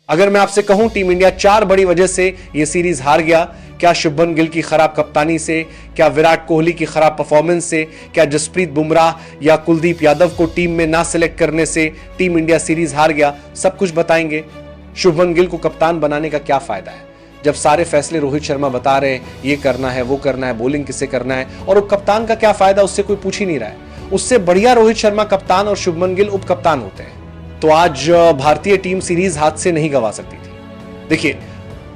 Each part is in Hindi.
अगर मैं आपसे कहूं टीम इंडिया 4 बड़ी वजह से यह सीरीज हार गया, क्या शुभमन गिल की खराब कप्तानी से, क्या विराट कोहली की खराब परफॉर्मेंस से, क्या जसप्रीत बुमराह या कुलदीप यादव को टीम में ना सिलेक्ट करने से टीम इंडिया सीरीज हार गया, सब कुछ बताएंगे। शुभमन गिल को कप्तान बनाने का क्या फायदा है जब सारे फैसले रोहित शर्मा बता रहे हैं, ये करना है, वो करना है, बॉलिंग किसे करना है, और कप्तान का क्या फायदा, उससे कोई पूछ ही नहीं रहा है। उससे बढ़िया रोहित शर्मा कप्तान और शुभमन गिल उप कप्तान होते हैं, तो आज भारतीय टीम सीरीज हाथ से नहीं गंवा सकती थी। देखिए,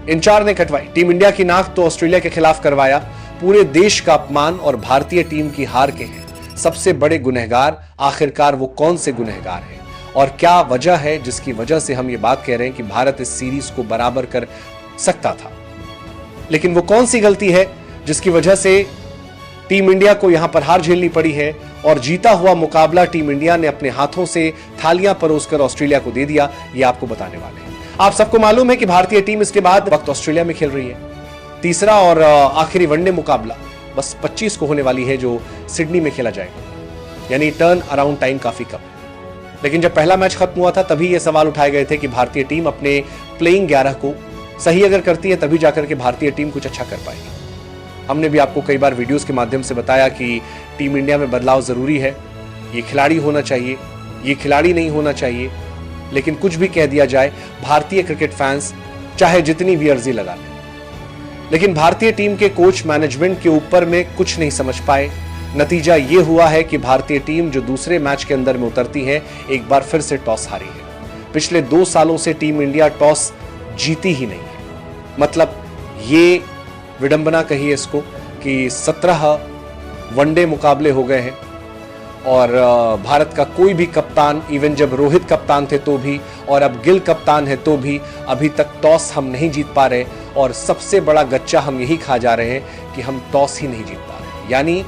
इन 4 ने कटवाई टीम इंडिया की नाक तो ऑस्ट्रेलिया के खिलाफ करवाया। पूरे देश का अपमान और भारतीय टीम की हार के हैं सबसे बड़े गुनहगार। आखिरकार वो कौन से गुनहगार हैं और क्या वजह है जिसकी वजह से हम ये बात कह रहे हैं कि भारत इस सीरीज को बराबर कर सकता था। लेकिन वो कौन सी गलती है जिसकी वजह से टीम इंडिया को यहां पर हार झेलनी पड़ी है और जीता हुआ मुकाबला टीम इंडिया ने अपने हाथों से थालियां परोसकर ऑस्ट्रेलिया को दे दिया, ये आपको बताने वाले हैं। आप सबको मालूम है कि भारतीय टीम इसके बाद वक्त ऑस्ट्रेलिया में खेल रही है। तीसरा और आखिरी वनडे मुकाबला बस 25 को होने वाली है, जो सिडनी में खेला जाएगा, यानी टर्न अराउंड टाइम काफी कम है। लेकिन जब पहला मैच खत्म हुआ था तभी ये सवाल उठाए गए थे कि भारतीय टीम अपने प्लेइंग 11 को सही अगर करती है तभी जाकर के भारतीय टीम कुछ अच्छा कर पाएगी। हमने भी आपको कई बार वीडियोस के माध्यम से बताया कि टीम इंडिया में बदलाव जरूरी है, ये खिलाड़ी होना चाहिए, ये खिलाड़ी नहीं होना चाहिए। लेकिन कुछ भी कह दिया जाए, भारतीय क्रिकेट फैंस चाहे जितनी भी अर्जी लगा लें, लेकिन भारतीय टीम के कोच मैनेजमेंट के ऊपर में कुछ नहीं समझ पाए। नतीजा यह हुआ है कि भारतीय टीम जो दूसरे मैच के अंदर में उतरती है, एक बार फिर से टॉस हारी है। पिछले 2 सालों से टीम इंडिया टॉस जीती ही नहीं है। मतलब ये विडंबना कहिए इसको कि 17 वनडे मुकाबले हो गए हैं और भारत का कोई भी कप्तान, इवन जब रोहित कप्तान थे तो भी, और अब गिल कप्तान है तो भी, अभी तक टॉस हम नहीं जीत पा रहे। और सबसे बड़ा गच्चा हम यही खा जा रहे हैं कि हम टॉस ही नहीं जीत पा रहे, यानी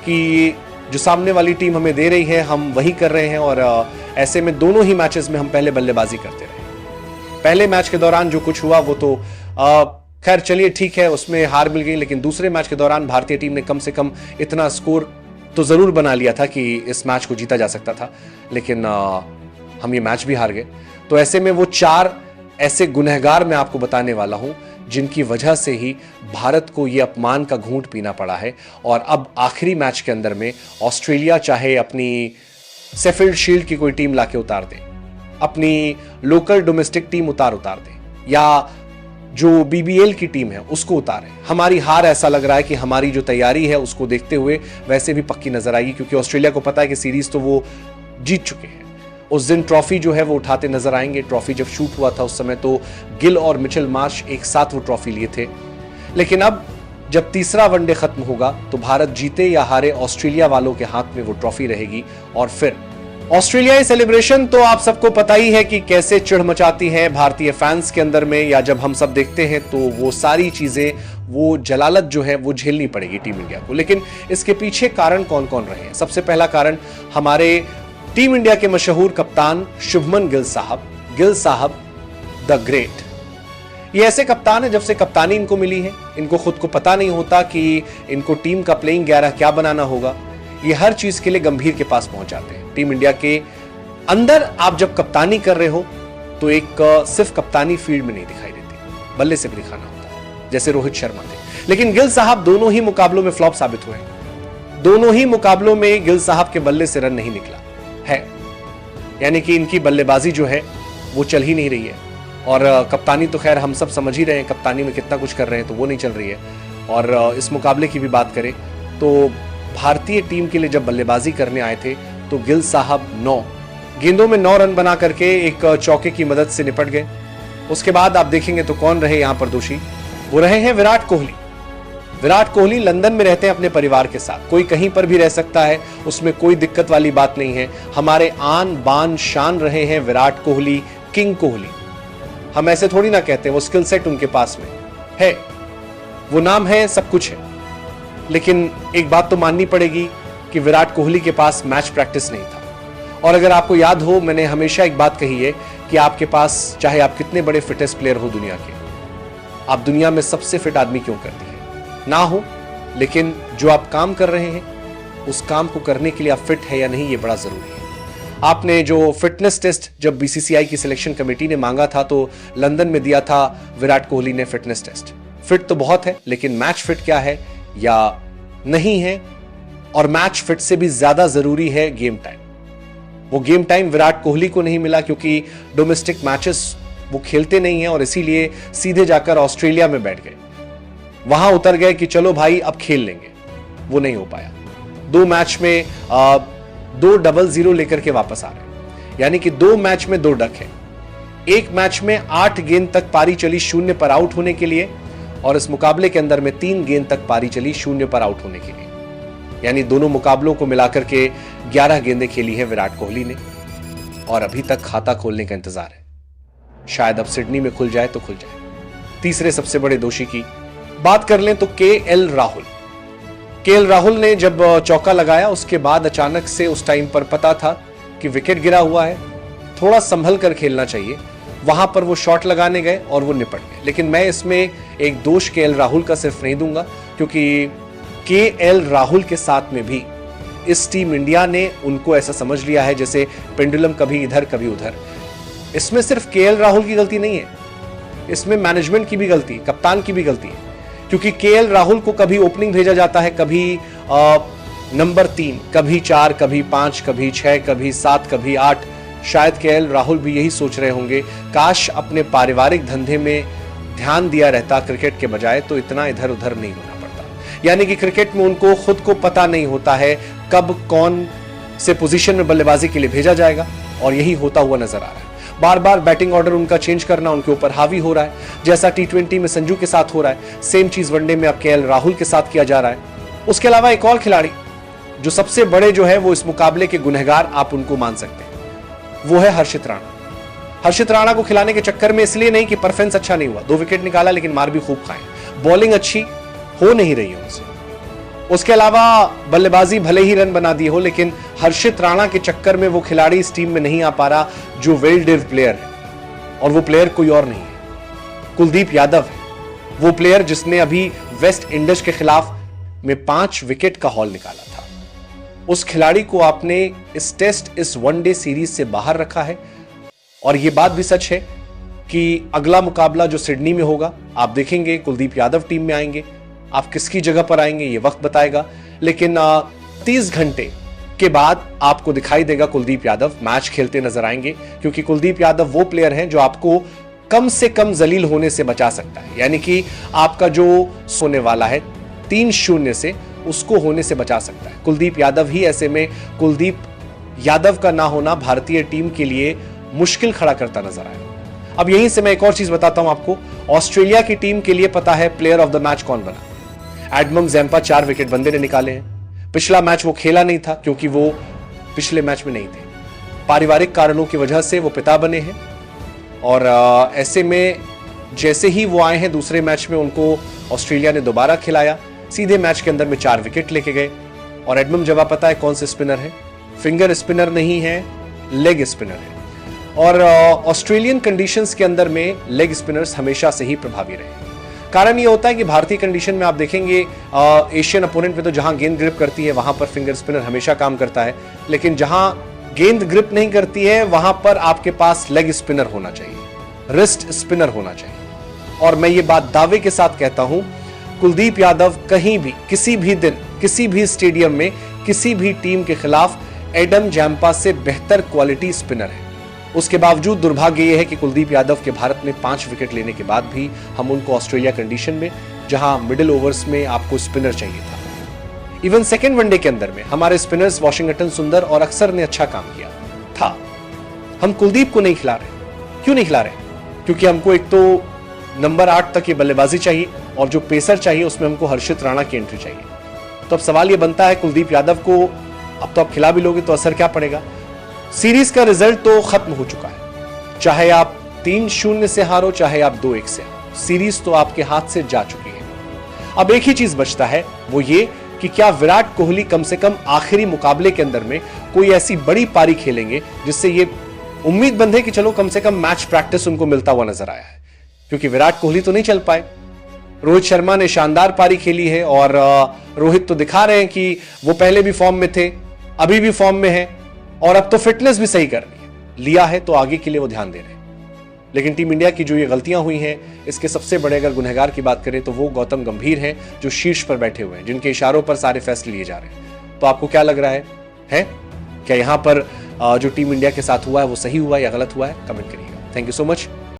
कि जो सामने वाली टीम हमें दे रही है हम वही कर रहे हैं। और ऐसे में दोनों ही मैचेस में हम पहले बल्लेबाजी करते रहे। पहले मैच के दौरान जो कुछ हुआ वो तो खैर चलिए ठीक है, उसमें हार मिल गई, लेकिन दूसरे मैच के दौरान भारतीय टीम ने कम से कम इतना स्कोर तो जरूर बना लिया था कि इस मैच को जीता जा सकता था, लेकिन हम ये मैच भी हार गए। तो ऐसे में वो 4 ऐसे गुनहगार मैं आपको बताने वाला हूं जिनकी वजह से ही भारत को ये अपमान का घूंट पीना पड़ा है। और अब आखिरी मैच के अंदर में ऑस्ट्रेलिया चाहे अपनी शेफील्ड शील्ड की कोई टीम लाके उतार दे, अपनी लोकल डोमेस्टिक टीम उतार दे, या जो BBL की टीम है उसको उतारे, हमारी हार ऐसा लग रहा है कि हमारी जो तैयारी है उसको देखते हुए वैसे भी पक्की नजर आएगी, क्योंकि ऑस्ट्रेलिया को पता है कि सीरीज तो वो जीत चुके हैं। उस दिन ट्रॉफी जो है वो उठाते नजर आएंगे। ट्रॉफी जब शूट हुआ था उस समय तो गिल और मिचेल मार्श एक साथ वो ट्रॉफी लिए थे। लेकिन अब जब तीसरा वनडे खत्म होगा तो भारत जीते या हारे, ऑस्ट्रेलिया वालों के हाथ में वो ट्रॉफी रहेगी। और फिर ऑस्ट्रेलियाई सेलिब्रेशन तो आप सबको पता ही है कि कैसे चिढ़ मचाती है भारतीय फैंस के अंदर में, या जब हम सब देखते हैं तो वो सारी चीजें, वो जलालत जो है वो झेलनी पड़ेगी टीम इंडिया को। लेकिन इसके पीछे कारण कौन कौन रहे हैं? सबसे पहला कारण हमारे टीम इंडिया के मशहूर कप्तान शुभमन गिल साहब द ग्रेट। ये ऐसे कप्तान है, जब से कप्तानी इनको मिली है इनको खुद को पता नहीं होता कि इनको टीम का प्लेइंग 11 क्या बनाना होगा। ये हर चीज के लिए गंभीर के पास पहुंच जाते हैं। टीम इंडिया के अंदर आप जब कप्तानी कर रहे हो तो एक सिर्फ कप्तानी फील्ड में नहीं दिखाई देती, बल्ले से भी दिखाना होता है, जैसे रोहित शर्मा थे। लेकिन गिल साहब दोनों ही मुकाबलों में फ्लॉप साबित हुए। दोनों ही मुकाबलों में गिल साहब के बल्ले से रन नहीं निकला है, यानी कि इनकी बल्लेबाजी जो है वो चल ही नहीं रही है। और कप्तानी तो खैर हम सब समझ ही रहे हैं, कप्तानी में कितना कुछ कर रहे हैं, तो वो नहीं चल रही है। और इस मुकाबले की भी बात करें तो भारतीय टीम के लिए जब बल्लेबाजी करने आए थे तो गिल साहब 9 गेंदों में 9 रन बना करके एक चौके की मदद से निपट गए। उसके बाद आप देखेंगे तो कौन रहे यहां पर दोषी? वो रहे हैं विराट कोहली। विराट कोहली लंदन में रहते हैं अपने परिवार के साथ, कोई कहीं पर भी रह सकता है, उसमें कोई दिक्कत वाली बात नहीं है। हमारे आन बान शान रहे हैं विराट कोहली, किंग कोहली। हम ऐसे थोड़ी ना कहते हैं, वो स्किल सेट उनके पास में है, वो नाम है, सब कुछ है। लेकिन एक बात तो माननी पड़ेगी कि विराट कोहली के पास मैच प्रैक्टिस नहीं था। और अगर आपको याद हो, मैंने हमेशा एक बात कही है कि आपके पास चाहे आप कितने बड़े फिटेस्ट प्लेयर हो दुनिया के, आप दुनिया में सबसे फिट आदमी क्यों कर दिए ना हो, लेकिन जो आप काम कर रहे हैं उस काम को करने के लिए आप फिट है या नहीं, ये बड़ा जरूरी है। आपने जो फिटनेस टेस्ट जब बीसीसीआई की सिलेक्शन कमेटी ने मांगा था तो लंदन में दिया था विराट कोहली ने फिटनेस टेस्ट। फिट तो बहुत है, लेकिन मैच फिट क्या है या नहीं है, और मैच फिट से भी ज्यादा जरूरी है गेम टाइम। वो गेम टाइम विराट कोहली को नहीं मिला क्योंकि डोमेस्टिक मैचेस वो खेलते नहीं है और इसीलिए सीधे जाकर ऑस्ट्रेलिया में बैठ गए, वहां उतर गए कि चलो भाई अब खेल लेंगे। वो नहीं हो पाया। 2 मैच में 2 0-0 लेकर के वापस आ रहे, यानी कि 2 मैच में 2 डक है। एक मैच में 8 गेंद तक पारी चली 0 पर आउट होने के लिए, और इस मुकाबले के अंदर में 3 गेंद तक पारी चली 0 पर आउट होने के लिए, यानी दोनों मुकाबलों को मिलाकर के 11 गेंदें खेली है विराट कोहली ने, और अभी तक खाता खोलने का इंतजार है। शायद अब सिडनी में खुल जाए तो खुल जाए। तीसरे सबसे बड़े दोषी की बात कर लें तो केएल राहुल ने जब चौका लगाया उसके बाद अचानक से उस टाइम पर पता था कि विकेट गिरा हुआ है, थोड़ा संभल कर खेलना चाहिए, वहां पर वो शॉट लगाने गए और वो निपट गए। लेकिन मैं इसमें एक दोष केएल राहुल का सिर्फ नहीं दूंगा, क्योंकि केएल राहुल के साथ में भी इस टीम इंडिया ने उनको ऐसा समझ लिया है जैसे पेंडुलम कभी इधर कभी उधर। इसमें सिर्फ केएल राहुल की गलती नहीं है, इसमें मैनेजमेंट की भी गलती, कप्तान की भी गलती है, क्योंकि केएल राहुल को कभी ओपनिंग भेजा जाता है, कभी नंबर 3, कभी 4, कभी 5, कभी 6, कभी 7, कभी 8। शायद केएल राहुल भी यही सोच रहे होंगे, काश अपने पारिवारिक धंधे में ध्यान दिया रहता क्रिकेट के बजाय तो इतना इधर उधर नहीं होना पड़ता। यानी कि क्रिकेट में उनको खुद को पता नहीं होता है कब कौन से पोजीशन में बल्लेबाजी के लिए भेजा जाएगा, और यही होता हुआ नजर आ रहा है। बार बार बैटिंग ऑर्डर उनका चेंज करना उनके ऊपर हावी हो रहा है, जैसा T20 में संजू के साथ हो रहा है, सेम चीज वनडे में अब केएल राहुल के साथ किया जा रहा है। उसके अलावा एक और खिलाड़ी जो सबसे बड़े जो है वो इस मुकाबले के गुनहगार आप उनको मान सकते हैं, वो है हर्षित राणा। हर्षित राणा को खिलाने के चक्कर में इसलिए नहीं कि परफॉर्मेंस अच्छा नहीं हुआ, 2 विकेट निकाला लेकिन मार भी खूब खाए, बॉलिंग अच्छी हो नहीं रही है उनसे। उसके अलावा बल्लेबाजी भले ही रन बना दिए हो, लेकिन हर्षित राणा के चक्कर में वो खिलाड़ी इस टीम में नहीं आ पा रहा जो वेल डिव प्लेयर है, और वो प्लेयर कोई और नहीं है, कुलदीप यादव है। वो प्लेयर जिसने अभी वेस्ट इंडीज के खिलाफ में 5 विकेट का हॉल निकाला था। उस खिलाड़ी को आपने इस टेस्ट, इस वनडे सीरीज से बाहर रखा है। और यह बात भी सच है कि अगला मुकाबला जो सिडनी में होगा, आप देखेंगे कुलदीप यादव टीम में आएंगे। आप किसकी जगह पर आएंगे ये वक्त बताएगा, लेकिन 30 घंटे के बाद आपको दिखाई देगा कुलदीप यादव मैच खेलते नजर आएंगे, क्योंकि कुलदीप यादव वो प्लेयर हैं जो आपको कम से कम जलील होने से बचा सकता है। यानी कि आपका जो सोने वाला है 3-0 से, उसको होने से बचा सकता है। कुलदीप यादव ही ऐसे में कुलदीप यादव का ना होना भारतीय टीम के लिए मुश्किल खड़ा करता नजर आया। अब यहीं से मैं एक और चीज बताता हूं आपको, ऑस्ट्रेलिया की टीम के लिए पता है प्लेयर ऑफ द मैच कौन बना। एडमम ज़ैम्पा 4 विकेट बंदे ने निकाले हैं। पिछला मैच वो खेला नहीं था क्योंकि वो पिछले मैच में नहीं थे, पारिवारिक कारणों की वजह से वो पिता बने हैं, और ऐसे में जैसे ही वो आए हैं दूसरे मैच में उनको ऑस्ट्रेलिया ने दोबारा खिलाया, सीधे मैच के अंदर में 4 विकेट लेके गए। और एडमम जवा पता है कौन से स्पिनर है, फिंगर स्पिनर नहीं है, लेग स्पिनर है। और ऑस्ट्रेलियन कंडीशंस के अंदर में लेग स्पिनर्स हमेशा से ही प्रभावी रहे। कारण ये होता है कि भारतीय कंडीशन में आप देखेंगे एशियन अपोनेंट पे तो जहां गेंद ग्रिप करती है वहां पर फिंगर स्पिनर हमेशा काम करता है, लेकिन जहां गेंद ग्रिप नहीं करती है वहां पर आपके पास लेग स्पिनर होना चाहिए, रिस्ट स्पिनर होना चाहिए। और मैं ये बात दावे के साथ कहता हूं, कुलदीप यादव कहीं भी, किसी भी दिन, किसी भी स्टेडियम में, किसी भी टीम के खिलाफ एडम जैम्पा से बेहतर क्वालिटी स्पिनर है। उसके बावजूद दुर्भाग्य यह है कि कुलदीप यादव के भारत में 5 विकेट लेने के बाद भी हम उनको ऑस्ट्रेलिया कंडीशन में, जहां मिडिल ओवर्स में आपको स्पिनर चाहिए था, इवन सेकेंड वनडे के अंदर में हमारे स्पिनर्स वॉशिंगटन सुंदर और अक्सर ने अच्छा काम किया था, हम कुलदीप को नहीं खिला रहे। क्यों नहीं खिला रहे? क्योंकि हमको एक तो नंबर 8 तक ये बल्लेबाजी चाहिए, और जो पेसर चाहिए उसमें हमको हर्षित राणा की एंट्री चाहिए। तो अब सवाल ये बनता है, कुलदीप यादव को अब तो आप खिला भी लोगे तो असर क्या पड़ेगा? सीरीज का रिजल्ट तो खत्म हो चुका है, चाहे आप 3-0 से हारो, चाहे आप 2-1 से हारो, सीरीज तो आपके हाथ से जा चुकी है। अब एक ही चीज बचता है, वो ये कि क्या विराट कोहली कम से कम आखिरी मुकाबले के अंदर में कोई ऐसी बड़ी पारी खेलेंगे जिससे ये उम्मीद बंधे कि चलो कम से कम मैच प्रैक्टिस उनको मिलता हुआ नजर आया है। क्योंकि विराट कोहली तो नहीं चल पाए, रोहित शर्मा ने शानदार पारी खेली है, और रोहित तो दिखा रहे हैं कि वो पहले भी फॉर्म में थे, अभी भी फॉर्म में है, और अब तो फिटनेस भी सही करनी है। लिया है तो आगे के लिए वो ध्यान दे रहे हैं। लेकिन टीम इंडिया की जो ये गलतियां हुई हैं, इसके सबसे बड़े अगर गुनहगार की बात करें तो वो गौतम गंभीर हैं, जो शीर्ष पर बैठे हुए हैं, जिनके इशारों पर सारे फैसले लिए जा रहे हैं। तो आपको क्या लग रहा है? क्या यहां पर जो टीम इंडिया के साथ हुआ है वो सही हुआ या गलत हुआ है? कमेंट करिएगा। Thank you so much.